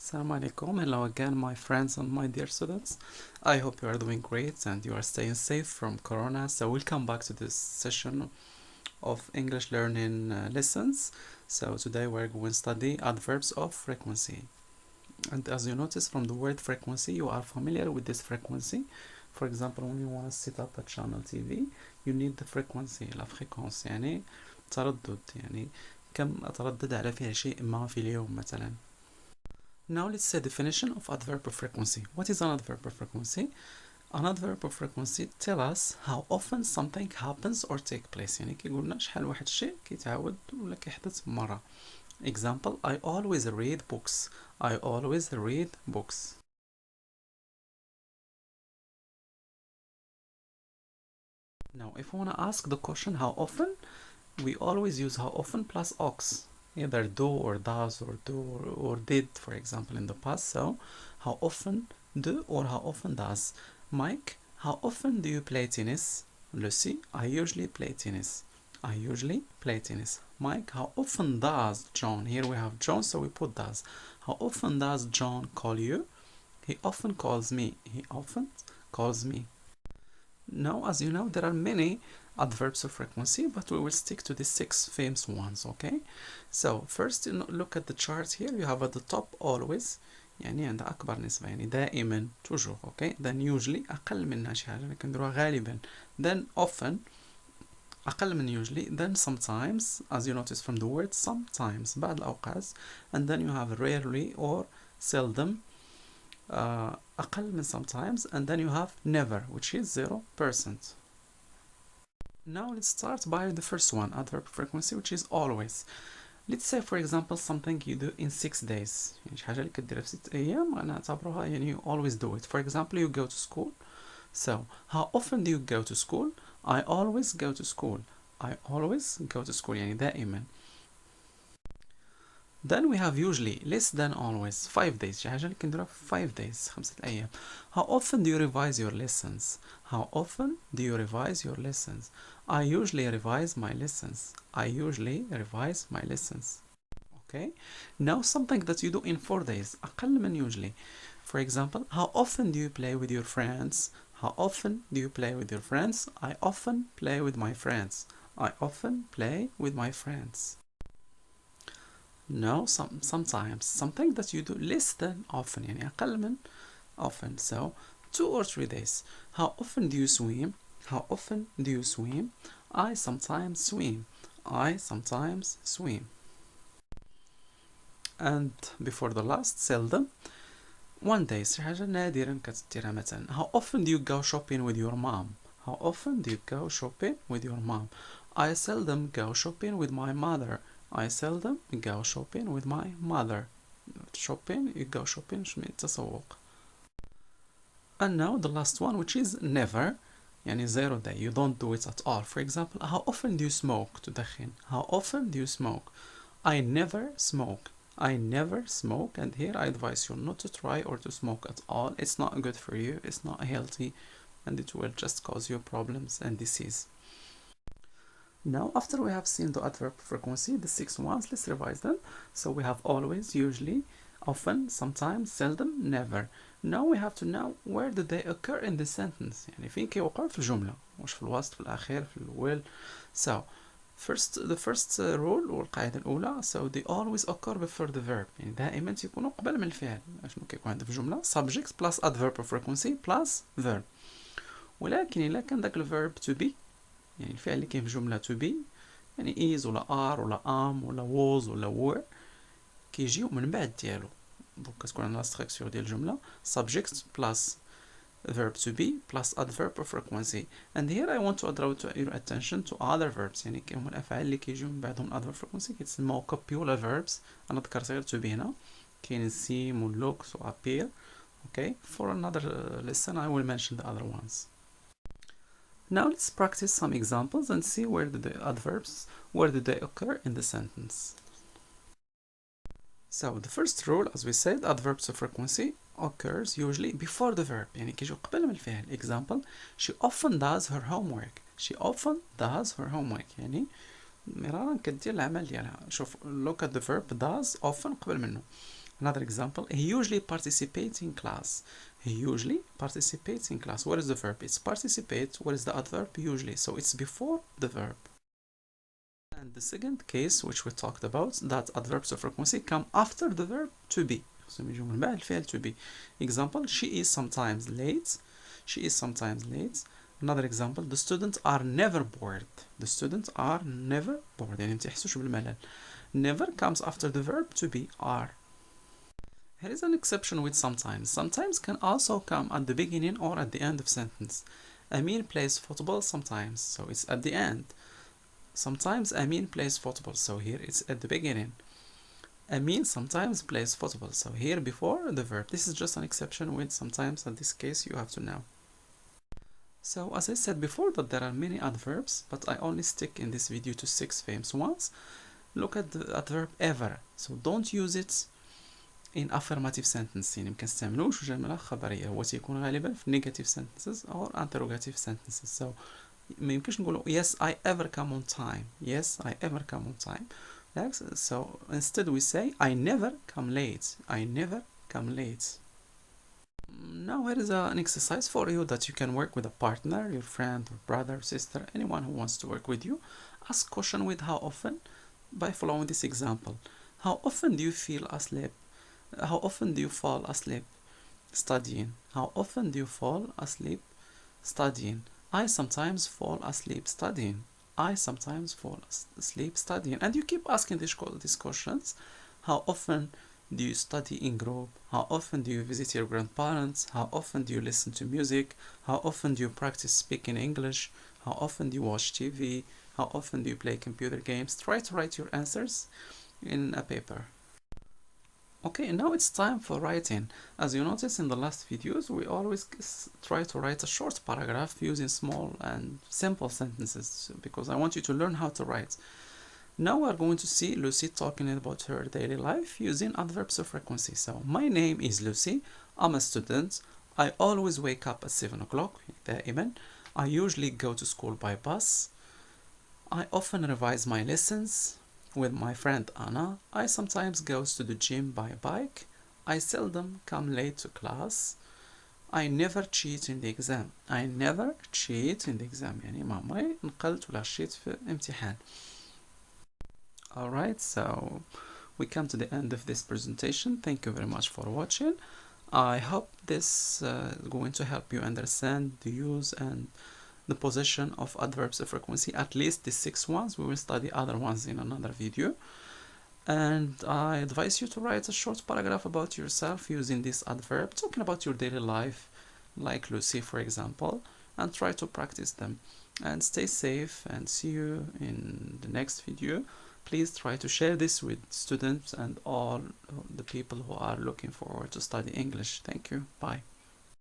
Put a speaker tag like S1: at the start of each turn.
S1: Assalamu alaikum. Hello again, my friends and my dear students. I hope you are doing great and you are staying safe from Corona. So welcome back to this session of English learning lessons. So today we're going to study adverbs of frequency. And as you notice from the word frequency, you are familiar with this frequency. For example, when you want to set up a channel TV, you need the frequency, la fréquence, يعني تردد، يعني كم أتردد على فيها شيء ما في اليوم مثلا. Now let's say definition of adverb of frequency. What is an adverb of frequency? An adverb of frequency tell us how often something happens or take place. يعني كيقولنا شحال واحد الشيء كيتعاود ولا كيحدث مرة. Example, I always read books. I always read books. Now if we want to ask the question how often, we always use how often plus ox. Either do or does or do or did, for example, in the past. So how often do or how often does. Mike, how often do you play tennis? Lucy, I usually play tennis. I usually play tennis. Mike, how often does John, here we have John, so we put does. How often does John call you? He often calls me. He often calls me. Now, as you know, there are many adverbs of frequency, but we will stick to the 6 famous ones, okay? So first look at the chart here. You have at the top always, يعني عندها أكبر نسبة، يعني دائما toujours, okay? Then usually أقل منها شي حاجة كنديروها غالبا. Then often أقل من usually. Then sometimes, as you notice from the word sometimes بعض الأوقات. And then you have rarely or seldom, أقل من sometimes. And then you have never, which is 0%. Now let's start by the first one, adverb frequency, which is always. Let's say for example something you do in 6 days. يعني شي حاجة اللي كديرها في 6 أيام أنا أعتبرها يعني you always do it. For example, you go to school. So how often do you go to school? I always go to school. I always go to school يعني دائما. Then we have usually, less than always, 5 days. شي حاجة اللي كنديرها في 5 days، 5 أيام. How often do you revise your lessons? How often do you revise your lessons? I usually revise my lessons. I usually revise my lessons. Okay? Now something that you do in 4 days. أقل من usually. For example, how often do you play with your friends? How often do you play with your friends? I often play with my friends. I often play with my friends. No, sometimes something that you do less than often, يعني أقل من often. So 2 or 3 days. How often do you swim? How often do you swim? I sometimes swim. I sometimes swim. And before the last, seldom. 1 day. شي حاجة نادرا كتديرها مثلا. How often do you go shopping with your mom? How often do you go shopping with your mom? I seldom go shopping with my mother. I seldom go shopping with my mother. Shopping, you go shopping تسوق. And now the last one, which is never. يعني 0 day. You don't do it at all. For example, how often do you smoke? تدخن. How often do you smoke? I never smoke. I never smoke. And here I advise you not to try or to smoke at all. It's not good for you. It's not healthy. And it will just cause you problems and disease. Now, after we have seen the adverb frequency, the 6 ones, let's revise them. So we have always, usually, often, sometimes, seldom, never. Now we have to know where do they occur in the sentence. يعني فين كيوقعوا في الجملة؟ واش في الوسط، في الأخير، في الأول. So, the first rule والقاعدة الأولى. So they always occur before the verb. يعني دائما تيكونوا قبل من الفعل. شنو كيكون عندنا في الجملة؟ subject plus adverb of frequency plus verb. ولكن إلا كان داك الverb to be، يعني الفعل اللي كاين في الجملة to be، يعني is ولا are ولا am ولا was ولا were، كيجيو من بعد ديالو. دونك كتكون عندنا ستركتور ديال الجملة subject plus verb to be plus adverb of frequency. And here I want to draw your attention to other verbs. يعني هما الأفعال اللي كيجيو من بعدهم adverb frequency كيتسموا copula verbs. أنا ذكرت غير to be هنا. كاين seem و look و appear. Okay, for another lesson I will mention the other ones. Now let's practice some examples and see where do they occur in the sentence. So the first rule, as we said, adverbs of frequency occurs usually before the verb. يعني كيجيو قبل من الفعل. Example, she often does her homework. She often does her homework. يعني مرارا كدير العمل ديالها. شوف look at the verb does often قبل منه. Another example, he usually participates in class. He usually participates in class. What is the verb? It's participate. What is the adverb? Usually. So it's before the verb. And the second case, which we talked about, that adverbs of frequency come after the verb to be. to be. Example, she is sometimes late. She is sometimes late. Another example, the students are never bored. The students are never bored. يعني متحسوش بالملل. Never comes after the verb to be, are. Here is an exception with sometimes. Sometimes can also come at the beginning or at the end of sentence. Amin plays football sometimes, so it's at the end. Sometimes Amin plays football, so here it's at the beginning. Amin sometimes plays football, so here before the verb. This is just an exception with sometimes. In this case, you have to know. So as I said before, that there are many adverbs, but I only stick in this video to 6 famous ones. Look at the adverb ever. So don't use it in affirmative sentences. يعني ممكن تستعملوش جملة خبرية. هو تيكون غالبا في negative sentences or interrogative sentences. So ما يمكنش نقولوا yes I ever come on time. Yes I ever come on time. So instead we say I never come late. I never come late. Now here is an exercise for you that you can work with a partner, your friend or brother or sister, anyone who wants to work with you. Ask question with how often by following this example. How often do you feel asleep? How often do you fall asleep studying? How often do you fall asleep studying? I sometimes fall asleep studying. I sometimes fall asleep studying. And you keep asking these questions. How often do you study in group? How often do you visit your grandparents? How often do you listen to music? How often do you practice speaking English? How often do you watch TV? How often do you play computer games? Try to write your answers in a paper. Okay, now it's time for writing. As you noticed in the last videos, we always try to write a short paragraph using small and simple sentences because I want you to learn how to write. Now we're going to see Lucy talking about her daily life using adverbs of frequency. So, my name is Lucy. I'm a student. I always wake up at 7 o'clock. دائما. I usually go to school by bus. I often revise my lessons with my friend Anna. I sometimes go to the gym by bike. I seldom come late to class. I never cheat in the exam. I never cheat in the exam. يعني ما عمري نقلت ولا شيت في امتحان. Alright, so we come to the end of this presentation. Thank you very much for watching. I hope this is going to help you understand the use and the position of adverbs of frequency, at least the 6 ones. We will study other ones in another video. And I advise you to write a short paragraph about yourself using this adverb, talking about your daily life, like Lucy, for example, and try to practice them. And stay safe and see you in the next video. Please try to share this with students and all the people who are looking forward to study English. Thank you. Bye.